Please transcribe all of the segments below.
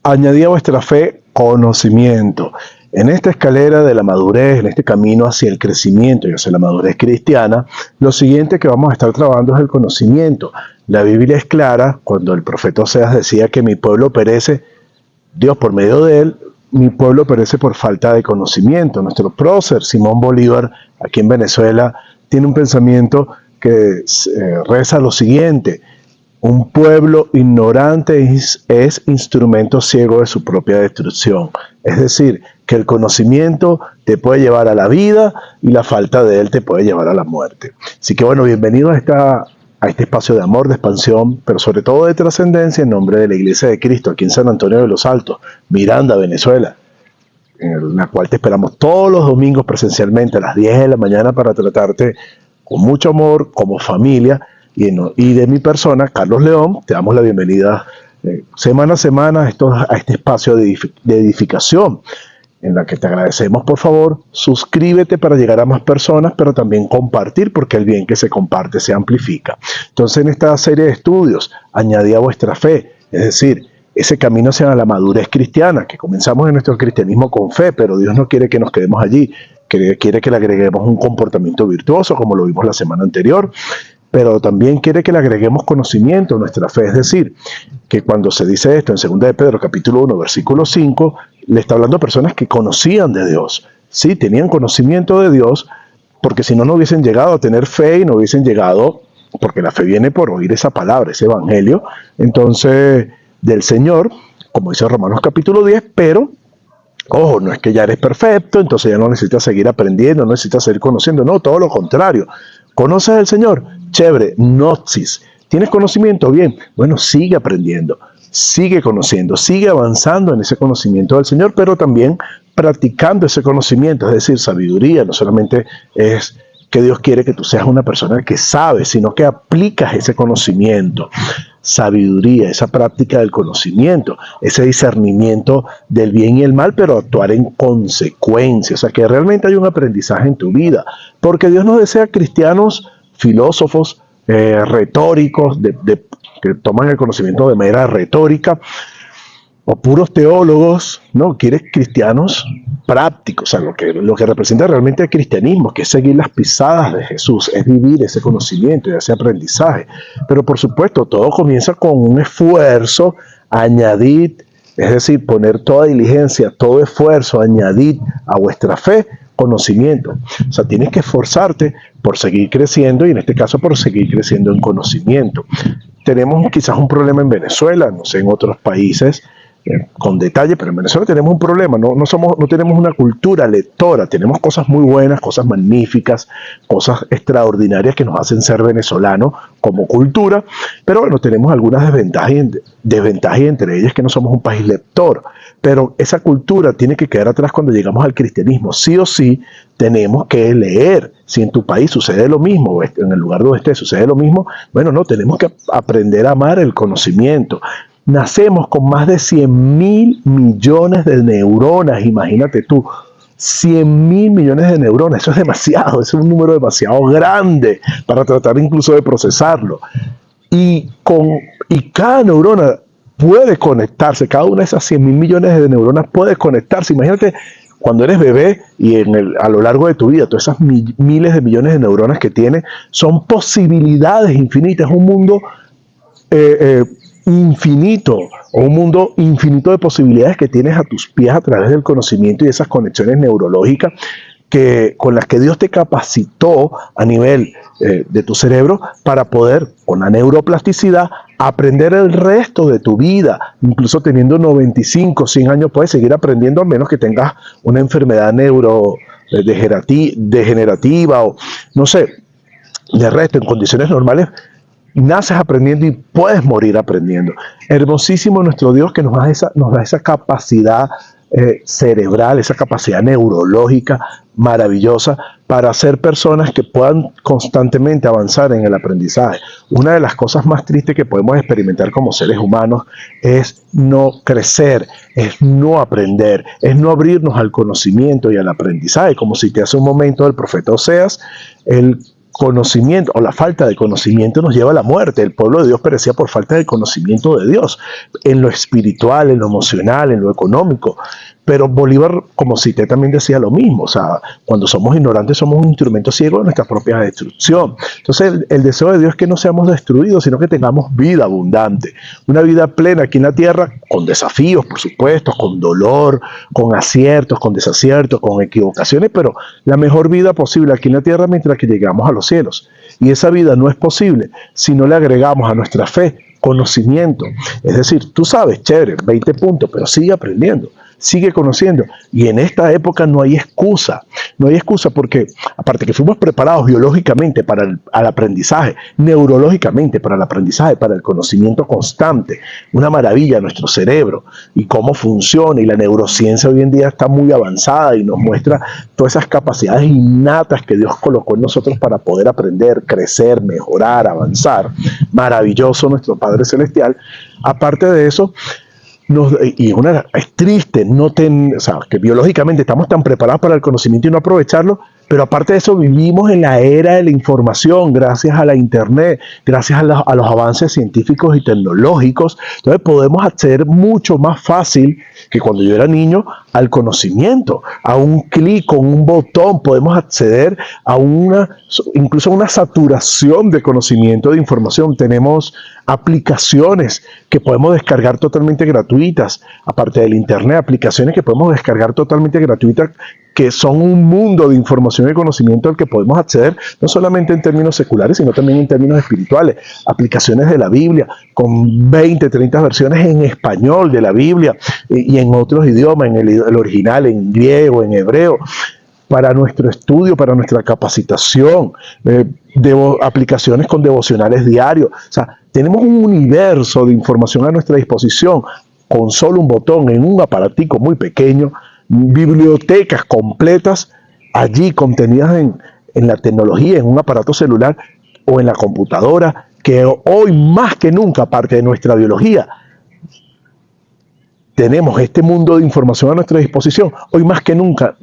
Añadí a vuestra fe conocimiento. En esta escalera de la madurez, en este camino hacia el crecimiento y hacia la madurez cristiana, lo siguiente que vamos a estar trabajando es el conocimiento. La Biblia es clara cuando el profeta Oseas decía que mi pueblo perece, Dios por medio de él, mi pueblo perece por falta de conocimiento. Nuestro prócer Simón Bolívar, aquí en Venezuela, tiene un pensamiento que reza lo siguiente: un pueblo ignorante es instrumento ciego de su propia destrucción. Es decir, que el conocimiento te puede llevar a la vida y la falta de él te puede llevar a la muerte. Así que bueno, bienvenidos a este espacio de amor, de expansión, pero sobre todo de trascendencia en nombre de la Iglesia de Cristo, aquí en San Antonio de los Altos, Miranda, Venezuela, en la cual te esperamos todos los domingos presencialmente a las 10 de la mañana para tratarte con mucho amor, como familia, y de mi persona, Carlos León, te damos la bienvenida semana a semana a este espacio de edificación, en la que te agradecemos. Por favor, suscríbete para llegar a más personas, pero también compartir, porque el bien que se comparte se amplifica. Entonces, en esta serie de estudios, añadí a vuestra fe, es decir, ese camino hacia la madurez cristiana, que comenzamos en nuestro cristianismo con fe, pero Dios no quiere que nos quedemos allí, quiere que le agreguemos un comportamiento virtuoso, como lo vimos la semana anterior, pero también quiere que le agreguemos conocimiento a nuestra fe. Es decir, que cuando se dice esto en 2 de Pedro capítulo 1, versículo 5, le está hablando a personas que conocían de Dios. Sí, tenían conocimiento de Dios, porque si no, no hubiesen llegado a tener fe y no hubiesen llegado, porque la fe viene por oír esa palabra, ese evangelio, entonces, del Señor, como dice Romanos capítulo 10, pero ojo, no es que ya eres perfecto, entonces ya no necesitas seguir aprendiendo, no necesitas seguir conociendo, no, todo lo contrario. ¿Conoces al Señor? Chévere, gnosis. ¿Tienes conocimiento? Bien, bueno, sigue aprendiendo, sigue conociendo, sigue avanzando en ese conocimiento del Señor, pero también practicando ese conocimiento, es decir, sabiduría. No solamente es que Dios quiere que tú seas una persona que sabe, sino que aplicas ese conocimiento. Sabiduría, esa práctica del conocimiento, ese discernimiento del bien y el mal, pero actuar en consecuencia. O sea, que realmente hay un aprendizaje en tu vida, porque Dios no desea cristianos filósofos, retóricos, que toman el conocimiento de manera retórica, o puros teólogos, no, quiere cristianos prácticos. O sea, lo que representa realmente el cristianismo, que es seguir las pisadas de Jesús, es vivir ese conocimiento y ese aprendizaje. Pero por supuesto, todo comienza con un esfuerzo, añadid, es decir, poner toda diligencia, todo esfuerzo, añadid a vuestra fe conocimiento. O sea, tienes que esforzarte por seguir creciendo, y en este caso por seguir creciendo en conocimiento. Tenemos quizás un problema en Venezuela, no sé, en otros países, con detalle, pero en Venezuela tenemos un problema. No tenemos una cultura lectora. Tenemos cosas muy buenas, cosas magníficas, cosas extraordinarias que nos hacen ser venezolanos como cultura, pero bueno, tenemos algunas desventajas, y entre ellas que no somos un país lector. Pero esa cultura tiene que quedar atrás cuando llegamos al cristianismo. Sí o sí tenemos que leer. Si en tu país sucede lo mismo, o en el lugar donde estés sucede lo mismo, bueno, no, tenemos que aprender a amar el conocimiento. Nacemos con más de 100.000 millones de neuronas, imagínate tú, 100.000 millones de neuronas, eso es demasiado, es un número demasiado grande para tratar incluso de procesarlo. Y cada neurona puede conectarse, cada una de esas 100.000 millones de neuronas puede conectarse. Imagínate cuando eres bebé y a lo largo de tu vida, todas esas miles de millones de neuronas que tiene, son posibilidades infinitas, un mundo infinito, o un mundo infinito de posibilidades que tienes a tus pies a través del conocimiento y esas conexiones neurológicas con las que Dios te capacitó a nivel de tu cerebro para poder, con la neuroplasticidad, aprender el resto de tu vida. Incluso teniendo 95, 100 años puedes seguir aprendiendo, a menos que tengas una enfermedad neurodegenerativa o no sé. De resto, en condiciones normales, naces aprendiendo y puedes morir aprendiendo. Hermosísimo nuestro Dios, que nos da esa capacidad cerebral, esa capacidad neurológica maravillosa para ser personas que puedan constantemente avanzar en el aprendizaje. Una de las cosas más tristes que podemos experimentar como seres humanos es no crecer, es no aprender, es no abrirnos al conocimiento y al aprendizaje. Como cité hace un momento del profeta Oseas, él conocimiento o la falta de conocimiento nos lleva a la muerte. El pueblo de Dios perecía por falta de conocimiento de Dios, en lo espiritual, en lo emocional, en lo económico. Pero Bolívar, como cité, también decía lo mismo. O sea, cuando somos ignorantes somos un instrumento ciego de nuestra propia destrucción. Entonces el deseo de Dios es que no seamos destruidos, sino que tengamos vida abundante. Una vida plena aquí en la tierra, con desafíos, por supuesto, con dolor, con aciertos, con desaciertos, con equivocaciones, pero la mejor vida posible aquí en la tierra mientras que llegamos a los cielos. Y esa vida no es posible si no le agregamos a nuestra fe conocimiento. Es decir, tú sabes, chévere, 20 puntos, pero sigue aprendiendo, sigue conociendo. Y en esta época no hay excusa. No hay excusa porque, aparte que fuimos preparados biológicamente para el aprendizaje, neurológicamente para el aprendizaje, para el conocimiento constante, una maravilla nuestro cerebro y cómo funciona. Y la neurociencia hoy en día está muy avanzada y nos muestra todas esas capacidades innatas que Dios colocó en nosotros para poder aprender, crecer, mejorar, avanzar. Maravilloso nuestro Padre Celestial. Aparte de eso, es triste o sea, que biológicamente estamos tan preparados para el conocimiento y no aprovecharlo, pero aparte de eso vivimos en la era de la información, gracias a la internet, gracias a los avances científicos y tecnológicos. Entonces podemos acceder mucho más fácil que cuando yo era niño al conocimiento. A un clic, con un botón, podemos acceder a incluso a una saturación de conocimiento, de información. Tenemos aplicaciones que podemos descargar totalmente gratuitas, aparte del internet, aplicaciones que podemos descargar totalmente gratuitas, que son un mundo de información y conocimiento al que podemos acceder, no solamente en términos seculares, sino también en términos espirituales. Aplicaciones de la Biblia, con 20, 30 versiones en español de la Biblia y en otros idiomas, en el original, en griego, en hebreo, para nuestro estudio, para nuestra capacitación, aplicaciones con devocionales diarios. O sea, tenemos un universo de información a nuestra disposición con solo un botón en un aparatico muy pequeño, bibliotecas completas allí contenidas en la tecnología, en un aparato celular o en la computadora, que hoy más que nunca, aparte de nuestra biología, tenemos este mundo de información a nuestra disposición. Hoy más que nunca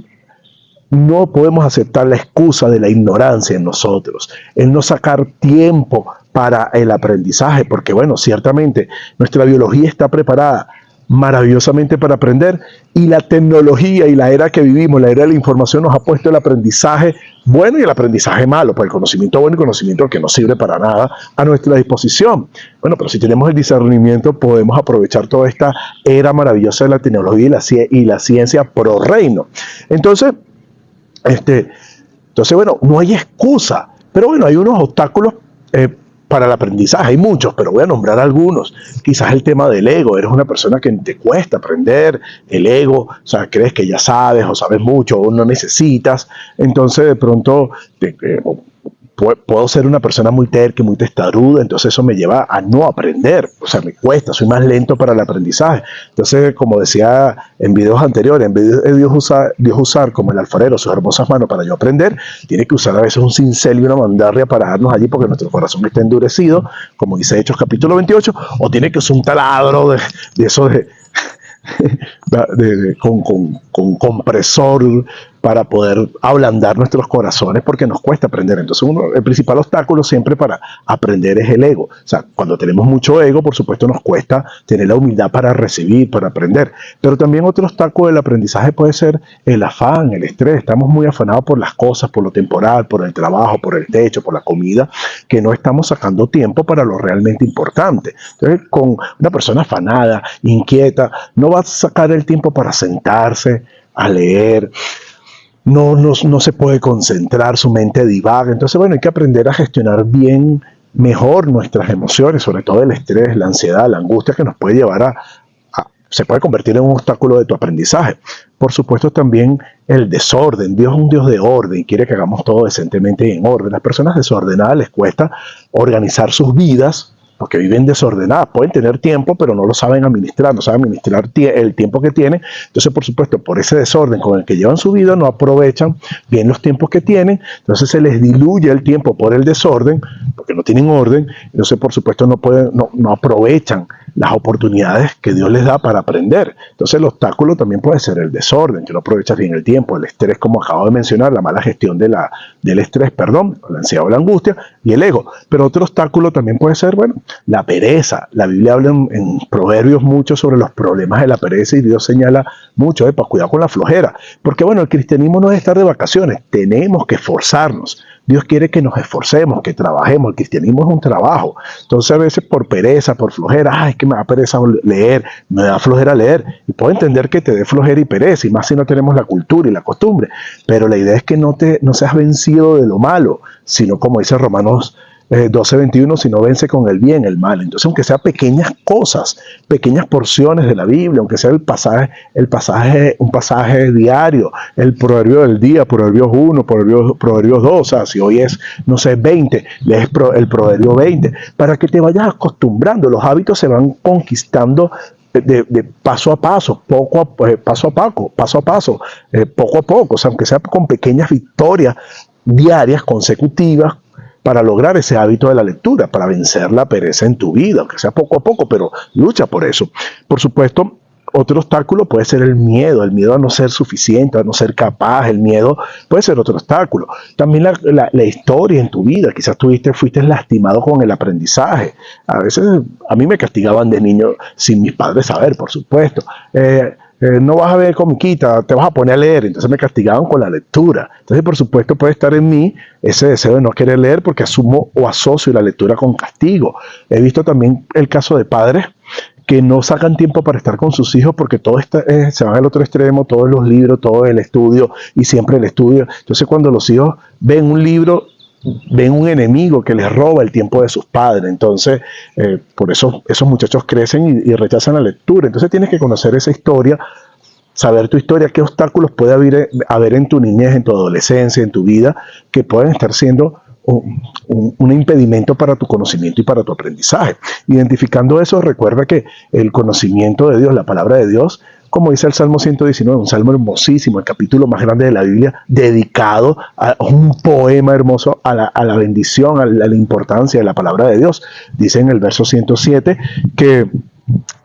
no podemos aceptar la excusa de la ignorancia en nosotros, el no sacar tiempo para el aprendizaje, porque bueno, ciertamente nuestra biología está preparada maravillosamente para aprender, y la tecnología y la era que vivimos, la era de la información, nos ha puesto el aprendizaje bueno y el aprendizaje malo, pues el conocimiento bueno y el conocimiento que no sirve para nada a nuestra disposición. Bueno, pero si tenemos el discernimiento, podemos aprovechar toda esta era maravillosa de la tecnología y la ciencia pro reino. Entonces, bueno, no hay excusa, pero bueno, hay unos obstáculos para el aprendizaje. Hay muchos, pero voy a nombrar algunos. Quizás el tema del ego. Eres una persona que te cuesta aprender. El ego, o sea, crees que ya sabes o sabes mucho o no necesitas. Entonces, de pronto, puedo ser una persona muy terca, muy testaruda, entonces eso me lleva a no aprender. O sea, me cuesta, soy más lento para el aprendizaje. Entonces, como decía en videos anteriores, en vez de Dios usar como el alfarero sus hermosas manos para yo aprender, tiene que usar a veces un cincel y una mandarria para darnos allí porque nuestro corazón está endurecido, como dice Hechos capítulo 28, o tiene que usar un taladro de eso con compresor para poder ablandar nuestros corazones, porque nos cuesta aprender. Entonces el principal obstáculo siempre para aprender es el ego. O sea, cuando tenemos mucho ego, por supuesto nos cuesta tener la humildad para recibir, para aprender. Pero también otro obstáculo del aprendizaje puede ser el afán, el estrés. Estamos muy afanados por las cosas, por lo temporal, por el trabajo, por el techo, por la comida, que no estamos sacando tiempo para lo realmente importante. Entonces, con una persona afanada, inquieta, no va a sacar el tiempo para sentarse a leer. No se puede concentrar, su mente divaga. Entonces, bueno, hay que aprender a gestionar bien, mejor nuestras emociones, sobre todo el estrés, la ansiedad, la angustia, que nos puede llevar se puede convertir en un obstáculo de tu aprendizaje. Por supuesto, también el desorden. Dios es un Dios de orden y quiere que hagamos todo decentemente y en orden. Las personas desordenadas les cuesta organizar sus vidas, porque viven desordenadas, pueden tener tiempo, pero no lo saben administrar, no saben administrar el tiempo que tienen. Entonces, por supuesto, por ese desorden con el que llevan su vida, no aprovechan bien los tiempos que tienen, entonces se les diluye el tiempo por el desorden, porque no tienen orden, entonces, por supuesto, no aprovechan las oportunidades que Dios les da para aprender. Entonces el obstáculo también puede ser el desorden, que no aprovechas bien el tiempo, el estrés, como acabo de mencionar, la mala gestión del estrés, la ansiedad o la angustia, y el ego. Pero otro obstáculo también puede ser, bueno, la pereza. La Biblia habla en Proverbios mucho sobre los problemas de la pereza, y Dios señala mucho, para cuidar con la flojera. Porque bueno, el cristianismo no es estar de vacaciones, tenemos que esforzarnos. Dios quiere que nos esforcemos, que trabajemos. El cristianismo es un trabajo. Entonces a veces por pereza, por flojera, es que me da pereza leer, me da flojera leer. Y puedo entender que te dé flojera y pereza, y más si no tenemos la cultura y la costumbre. Pero la idea es que no seas vencido de lo malo, sino como dice Romanos 12:21, si no vence con el bien el mal. Entonces, aunque sea pequeñas cosas, pequeñas porciones de la Biblia, aunque sea un pasaje diario, el proverbio del día, Proverbios 1, Proverbios 2, o sea, si hoy es, no sé, 20, lees el proverbio 20, para que te vayas acostumbrando. Los hábitos se van conquistando de paso a paso, paso a paso, poco a poco, o sea, aunque sea con pequeñas victorias diarias, consecutivas, para lograr ese hábito de la lectura, para vencer la pereza en tu vida, aunque sea poco a poco, pero lucha por eso. Por supuesto, otro obstáculo puede ser el miedo a no ser suficiente, a no ser capaz. El miedo puede ser otro obstáculo. También la historia en tu vida, quizás fuiste lastimado con el aprendizaje. A veces a mí me castigaban de niño sin mis padres saber, por supuesto. No vas a ver comiquita, te vas a poner a leer. Entonces me castigaban con la lectura. Entonces, por supuesto, puede estar en mí ese deseo de no querer leer porque asumo o asocio la lectura con castigo. He visto también el caso de padres que no sacan tiempo para estar con sus hijos porque se van al otro extremo, todos los libros, todo el estudio y siempre el estudio. Entonces, cuando los hijos ven un libro, ven un enemigo que les roba el tiempo de sus padres. Entonces, por eso esos muchachos crecen y rechazan la lectura. Entonces tienes que conocer esa historia, saber tu historia, qué obstáculos puede haber en tu niñez, en tu adolescencia, en tu vida, que pueden estar siendo un impedimento para tu conocimiento y para tu aprendizaje. Identificando eso, recuerda que el conocimiento de Dios, la palabra de Dios, como dice el Salmo 119, un salmo hermosísimo, el capítulo más grande de la Biblia, dedicado a un poema hermoso a la bendición, a la importancia de la palabra de Dios. Dice en el verso 107 que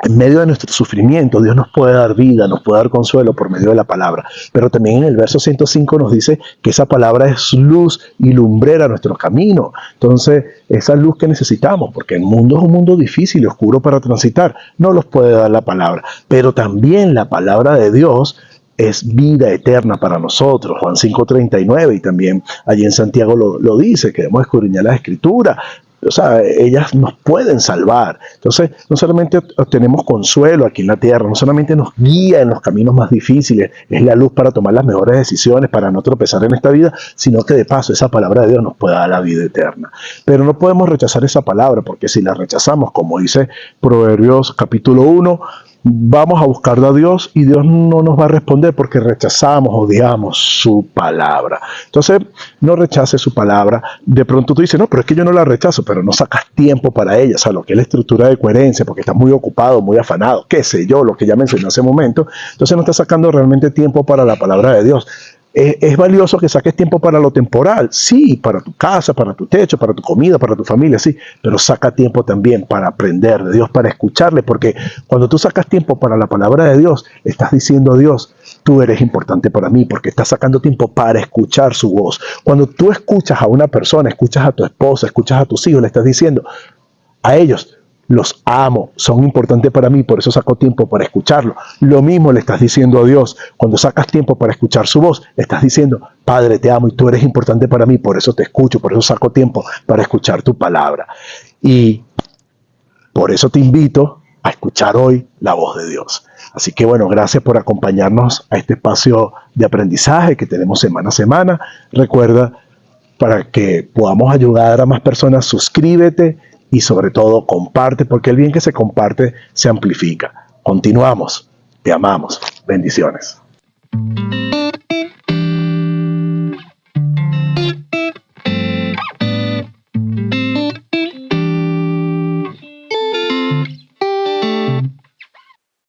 en medio de nuestro sufrimiento Dios nos puede dar vida, nos puede dar consuelo por medio de la palabra. Pero también en el verso 105 nos dice que esa palabra es luz y lumbrera a nuestro camino. Entonces, esa luz que necesitamos, porque el mundo es un mundo difícil y oscuro para transitar, no los puede dar la palabra. Pero también la palabra de Dios es vida eterna para nosotros. Juan 5:39, y también allí en Santiago lo dice, que debemos escudriñar la Escritura. O sea, ellas nos pueden salvar. Entonces, no solamente obtenemos consuelo aquí en la tierra, no solamente nos guía en los caminos más difíciles, es la luz para tomar las mejores decisiones, para no tropezar en esta vida, sino que de paso esa palabra de Dios nos puede dar la vida eterna. Pero no podemos rechazar esa palabra, porque si la rechazamos, como dice Proverbios capítulo 1, vamos a buscar a Dios y Dios no nos va a responder porque rechazamos, odiamos su palabra. Entonces, no rechaces su palabra. De pronto tú dices, no, pero es que yo no la rechazo, pero no sacas tiempo para ella. O sea, lo que es la estructura de coherencia, porque estás muy ocupado, muy afanado, qué sé yo, lo que ya mencioné hace un momento. Entonces no estás sacando realmente tiempo para la palabra de Dios. ¿Es valioso que saques tiempo para lo temporal? Sí, para tu casa, para tu techo, para tu comida, para tu familia, sí. Pero saca tiempo también para aprender de Dios, para escucharle, porque cuando tú sacas tiempo para la palabra de Dios, estás diciendo a Dios, tú eres importante para mí, porque estás sacando tiempo para escuchar su voz. Cuando tú escuchas a una persona, escuchas a tu esposa, escuchas a tus hijos, le estás diciendo a ellos, los amo, son importantes para mí, por eso saco tiempo para escucharlo. Lo mismo le estás diciendo a Dios. Cuando sacas tiempo para escuchar su voz, estás diciendo, Padre, te amo y tú eres importante para mí, por eso te escucho, por eso saco tiempo para escuchar tu palabra. Y por eso te invito a escuchar hoy la voz de Dios. Así que bueno, gracias por acompañarnos a este espacio de aprendizaje que tenemos semana a semana. Recuerda, para que podamos ayudar a más personas, suscríbete y sobre todo comparte, porque el bien que se comparte se amplifica. Continuamos. Te amamos. Bendiciones.